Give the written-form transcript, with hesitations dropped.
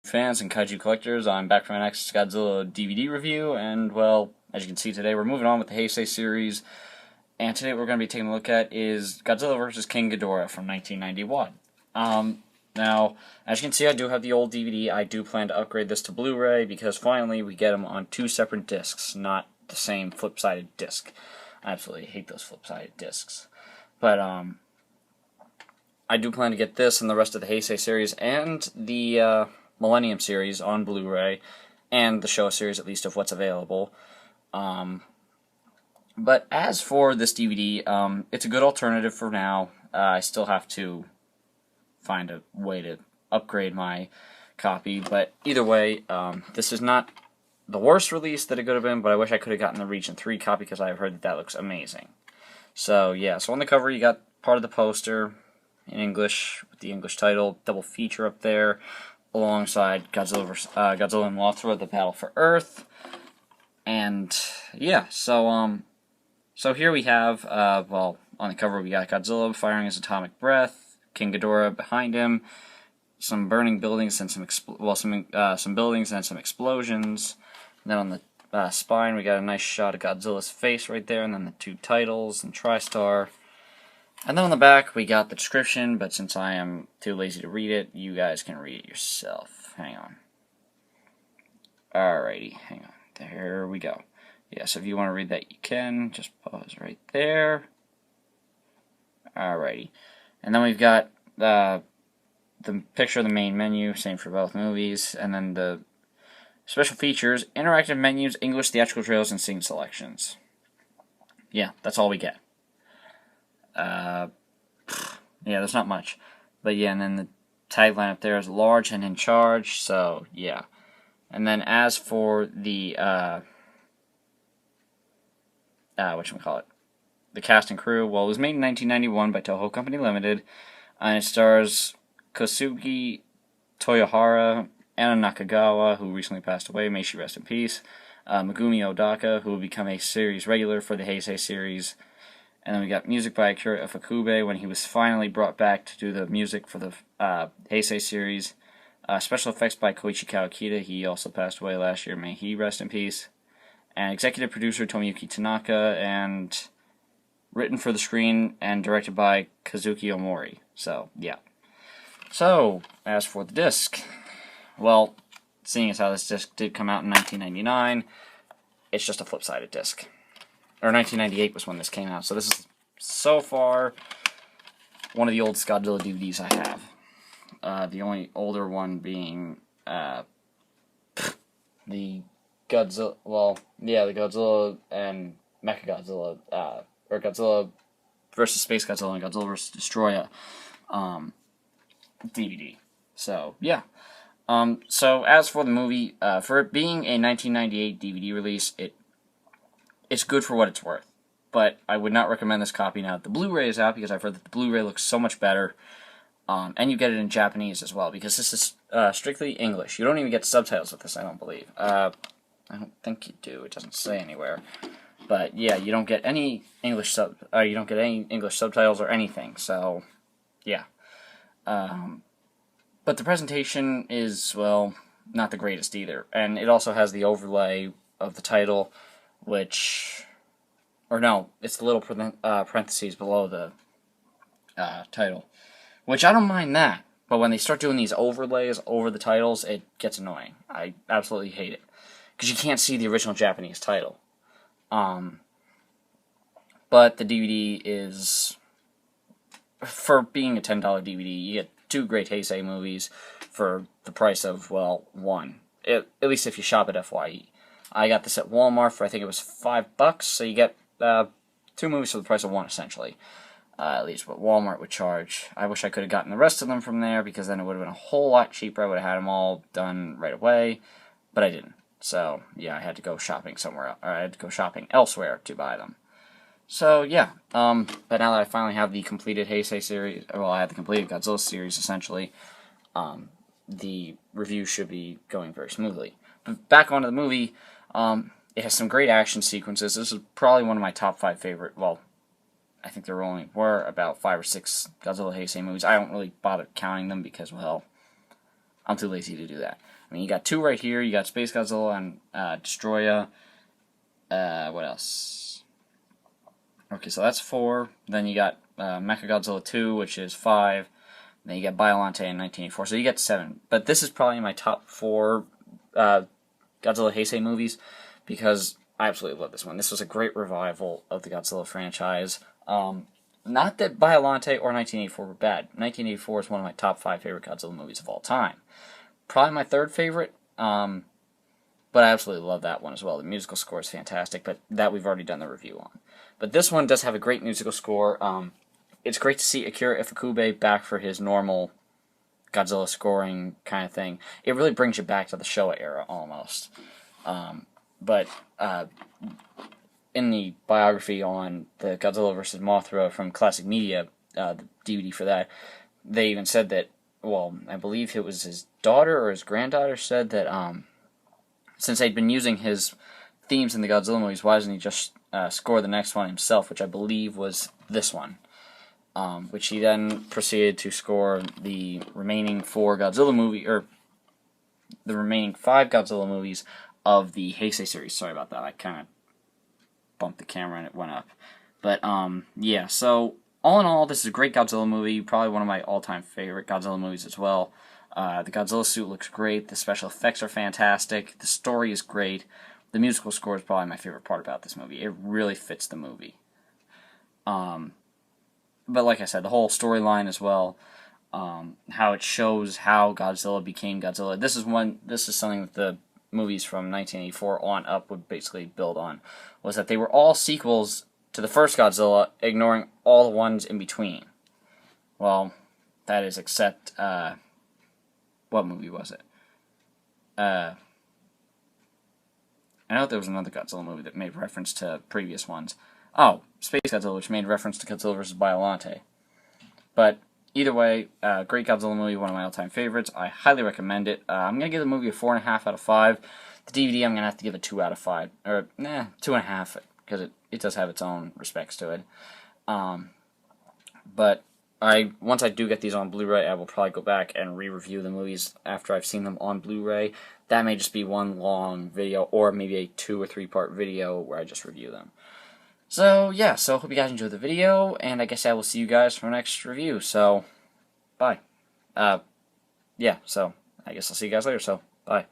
fans and kaiju collectors. I'm back from my next Godzilla DVD review, and well, as you can see today, we're moving on with the Heisei series, and today what we're going to be taking a look at is Godzilla vs. King Ghidorah from 1991. Now, as you can see, I do have the old DVD. I do plan to upgrade this to Blu-ray, because finally we get them on two separate discs, not the same flip-sided disc. I absolutely hate those flip-sided discs. But, I do plan to get this and the rest of the Heisei series and the Millennium series on Blu-ray, and the Showa series, at least, of what's available. But as for this DVD, it's a good alternative for now. I still have to find a way to upgrade my copy, but either way, this is not the worst release that it could have been, but I wish I could have gotten the Region 3 copy, because I have heard that that looks amazing. So, yeah, so on the cover you got part of the poster in English, with the English title, double feature up there, alongside Godzilla and Mothra, The Battle for Earth. And, yeah, so here we have, well, on the cover we got Godzilla firing his atomic breath, King Ghidorah behind him, some burning buildings and some buildings and some explosions. And then on the spine we got a nice shot of Godzilla's face right there, and then the two titles and TriStar. And then on the back we got the description, but since I am too lazy to read it, you guys can read it yourself. Hang on. Alrighty, hang on. There we go. Yeah, so if you want to read that, you can. Just pause right there. Alrighty. And then we've got the picture of the main menu, same for both movies, and then the special features, interactive menus, English theatrical trailers, and scene selections. Yeah, that's all we get. Yeah, there's not much. But yeah, and then the tagline up there is large and in charge, so yeah. And then as for the, whatchamacallit, the cast and crew, well, it was made in 1991 by Toho Company Limited, and it stars Kosugi Toyohara, Anna Nakagawa, who recently passed away, may she rest in peace, Megumi Odaka, who will become a series regular for the Heisei series, and then we got music by Akira Ifukube, when he was finally brought back to do the music for the Heisei series, special effects by Koichi Kawakita, he also passed away last year, may he rest in peace, and executive producer Tomiyuki Tanaka, and written for the screen and directed by Kazuki Omori. So, yeah. So, as for the disc, well, seeing as how this disc did come out in 1999, it's just a flip-sided disc. Or 1998 was when this came out, so this is, so far, one of the oldest Godzilla DVDs I have. The only older one being, the Godzilla, well, yeah, the Godzilla and Mechagodzilla, or Godzilla vs. Space Godzilla and Godzilla vs. Destroyer DVD. So, yeah. So, as for the movie, for it being a 1998 DVD release, it's good for what it's worth. But I would not recommend this copy now that the Blu-ray is out, because I've heard that the Blu-ray looks so much better. And you get it in Japanese as well, because this is strictly English. You don't even get subtitles with this, I don't believe. I don't think you do. It doesn't say anywhere. But yeah, you don't get any English subtitles or anything. So yeah. But the presentation is, well, not the greatest either. And it also has the overlay of the title, which, or no, it's the little parentheses below the title, which I don't mind that. But when they start doing these overlays over the titles, it gets annoying. I absolutely hate it, because you can't see the original Japanese title. But the DVD is, for being a $10 DVD, you get two great Heisei movies for the price of, well, one. At least if you shop at FYE. I got this at Walmart for, I think it was $5, so you get two movies for the price of one, essentially. At least what Walmart would charge. I wish I could have gotten the rest of them from there, because then it would have been a whole lot cheaper. I would have had them all done right away, but I didn't. So, yeah, I had to go shopping somewhere else, or I had to go shopping elsewhere to buy them. So, yeah, but now that I finally have the completed Heisei series, well, I have the completed Godzilla series, essentially, the review should be going very smoothly. But back onto the movie, it has some great action sequences. This is probably one of my top 5 favorite, well, I think there only were about 5 or 6 Godzilla Heisei movies. I don't really bother counting them, because, well, I'm too lazy to do that. I mean, you got 2 right here. You got Space Godzilla and Destroya. What else? Okay, so that's 4. Then you got Mechagodzilla 2, which is 5. Then you got Biollante in 1984. So you get 7. But this is probably my top 4 Godzilla Heisei movies because I absolutely love this one. This was a great revival of the Godzilla franchise. Not that Biollante or 1984 were bad. 1984 is one of my top 5 favorite Godzilla movies of all time. Probably my 3rd favorite, but I absolutely love that one as well. The musical score is fantastic, but that we've already done the review on. But this one does have a great musical score. It's great to see Akira Ifukube back for his normal Godzilla scoring kind of thing. It really brings you back to the Showa era, almost. But in the biography on the Godzilla vs. Mothra from Classic Media, the DVD for that, they even said that, well, I believe it was his daughter or his granddaughter said that since they'd been using his themes in the Godzilla movies, why doesn't he just score the next one himself, which I believe was this one, which he then proceeded to score the remaining 4 Godzilla movie, or the remaining 5 Godzilla movies of the Heisei series. Sorry about that, I kind of bumped the camera and it went up. But, yeah, so all in all, this is a great Godzilla movie, probably one of my all-time favorite Godzilla movies as well. The Godzilla suit looks great, the special effects are fantastic, the story is great, the musical score is probably my favorite part about this movie. It really fits the movie. But like I said, the whole storyline as well, how it shows how Godzilla became Godzilla. This is something that the movies from 1984 on up would basically build on, was that they were all sequels to the first Godzilla, ignoring all the ones in between. Well, that is except, what movie was it? I know there was another Godzilla movie that made reference to previous ones. Oh, Space Godzilla, which made reference to Godzilla vs. Biollante. But either way, great Godzilla movie, one of my all-time favorites. I highly recommend it. I'm going to give the movie a 4.5 out of 5. The DVD, I'm going to have to give a 2 out of 5. Or, 2.5, because it does have its own respects to it. But once I do get these on Blu-ray, I will probably go back and re-review the movies after I've seen them on Blu-ray. That may just be one long video, or maybe a 2 or 3 part video where I just review them. So, yeah, so hope you guys enjoyed the video, and I guess I will see you guys for our next review, so, bye. Yeah, so, I guess I'll see you guys later, so, bye.